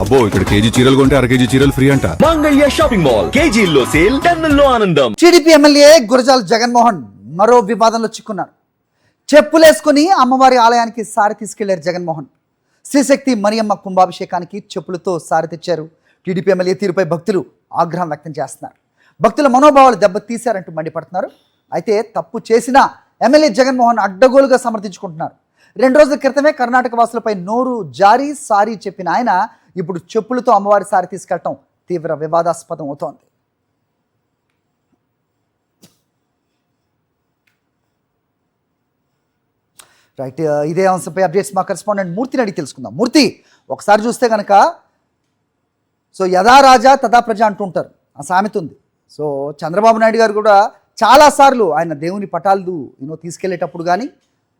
అబ్బో ఇక్కడ కేజీ చీరలు కొంటే అర కేజీ చీరలు ఫ్రీ అంట. మంగళ్య షాపింగ్ మాల్ కేజీల్లో సేల్, టన్నుల్లో ఆనందం. టీడీపీ ఎమ్మెల్యే గురజాల జగన్మోహన్ మరో వివాదంలో చిక్కున్నారు. చెప్పులేసుకుని అమ్మవారి ఆలయానికి సారి తీసుకెళ్లారు జగన్మోహన్. శ్రీశక్తి మరియమ్మ కుంభాభిషేకానికి చెప్పులతో సారి తెచ్చారు. టీడీపీ ఎమ్మెల్యే తీరుపై భక్తులు ఆగ్రహం వ్యక్తం చేస్తున్నారు. భక్తుల మనోభావాలు దెబ్బతీశారంటూ మండిపడుతున్నారు. అయితే తప్పు చేసినా ఎమ్మెల్యే జగన్మోహన్ అడ్డగోలుగా సమర్థించుకుంటున్నారు. 2 రోజుల క్రితమే కర్ణాటక వాసులపై నోరు జారీ సారీ చెప్పిన ఆయన ఇప్పుడు చెప్పులతో అమ్మవారి సారి తీసుకెళ్లటం తీవ్ర వివాదాస్పదం అవుతోంది. రైట్, ఇదే అంశంపై అప్డేట్స్ మా కరెస్పాండెంట్ మూర్తిని అడిగి తెలుసుకుందాం. మూర్తి, ఒకసారి చూస్తే కనుక యథా రాజా తథా ప్రజ అంటూ ఉంటారు, ఆ సామెత ఉంది. చంద్రబాబు నాయుడు గారు కూడా చాలాసార్లు ఆయన దేవుని పటాలు తీసుకెళ్లేటప్పుడు కానీ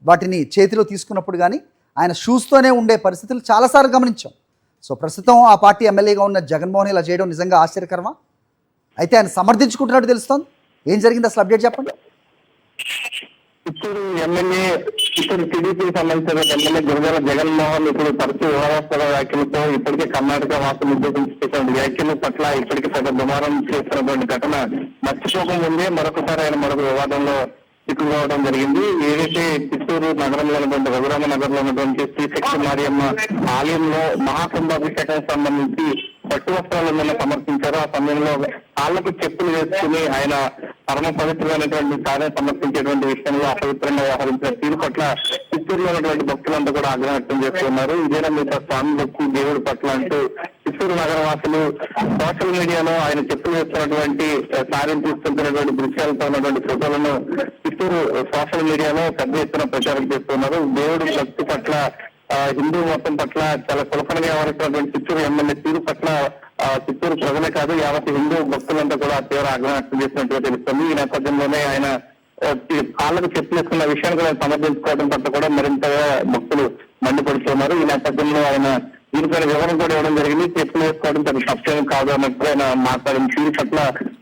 వాటిని చేతిలో తీసుకున్నప్పుడు కానీ ఆయన షూస్తోనే ఉండే పరిస్థితులు చాలాసార్లు గమనించాం. ప్రస్తుతం ఆ పార్టీ ఎమ్మెల్యేగా ఉన్న జగన్మోహన్ ఇలా చేయడం నిజంగా ఆశ్చర్యకరమా? అయితే ఆయన సమర్థించుకుంటున్నట్టు తెలుస్తోంది. ఏం జరిగింది అసలు అప్డేట్ చెప్పండి. ఇప్పుడు టీడీపీకి సంబంధించిన ఎమ్మెల్యే గురజాల జగన్మోహన్ ఇప్పుడు తరచూ వివాదాస్పద వ్యాఖ్యలతో ఇప్పటికే కర్ణాటక వాసులు ఉద్దేశించేటువంటి వ్యాఖ్యల పట్ల ఇప్పటికే పెద్ద దుమారం చేస్తున్నటువంటి ఘటన మర్చిపోకముందే మరొకసారి ఆయన మరొక వివాదంలో చిక్కుకోవడం జరిగింది. ఏదైతే చిత్తూరు నగరంలో ఉన్నటువంటి రఘురామ నగర్లో ఉన్నటువంటి శ్రీశక్తి మరియమ్మ ఆలయంలో మహాకుంభాభిషేకానికి సంబంధించి పట్టు వస్త్రాలను సమర్పించారు. ఆ సమయంలో కాళ్లకు చెప్పులు వేసుకుని ఆయన పరమ పవిత్రమైనటువంటి సాధన సమర్పించేటువంటి విషయంలో అపవిత్రంగా వ్యవహరించిన తీరు పట్ల చిత్తూరులో ఉన్నటువంటి భక్తులంతా కూడా ఆగ్రహం వ్యక్తం చేస్తున్నారు. ఇదేనా మీద స్వామి భక్తి దేవుడి పట్ల అంటూ చిత్తూరు నగరవాసులు సోషల్ మీడియాలో ఆయన చెప్పులు వేస్తున్నటువంటి సారిని తీసుకుంటున్నటువంటి దృశ్యాలతో ఉన్నటువంటి ఫోటోలను చిత్తూరు సోషల్ మీడియాలో పెద్ద ఎత్తున ప్రచారం చేస్తున్నారు. దేవుడి భక్తి పట్ల హిందూ మతం పట్ల చాలా కులకనగా వ్యవహరిస్తున్నటువంటి చిత్తూరు ఎమ్మెల్యే తీరు పట్ల చిత్తూరు ప్రజలే కాదు యావత్ హిందూ భక్తులంతా కూడా తీవ్ర ఆగ్రహం వ్యక్తం చేసినట్టుగా తెలుస్తుంది. ఈ నేపథ్యంలోనే ఆయన కాళ్ళకు చెప్పులేసుకున్న విషయాన్ని కూడా సమర్థించుకోవడం పట్ల కూడా మరింతగా భక్తులు మండిపడుతున్నారు. ఈ నేపథ్యంలో ఆయన దీనిపైన వివరణ కూడా ఇవ్వడం జరిగింది. చెప్పులు వేసుకోవడం తన తప్పేం కాదు అన్నట్టు ఆయన మాట్లాడిన తీరు పట్ల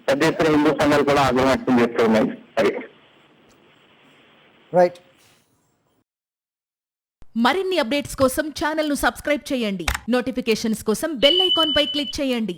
పెద్ద ఎత్తున హిందూ సంఘాలు కూడా ఆగ్రహం వ్యక్తం చేస్తున్నాయి. రైట్, మరిన్ని అప్డేట్స్ కోసం ఛానల్ ను సబ్స్క్రైబ్ చేయండి. నోటిఫికేషన్స్ కోసం బెల్ ఐకాన్ పై క్లిక్ చేయండి.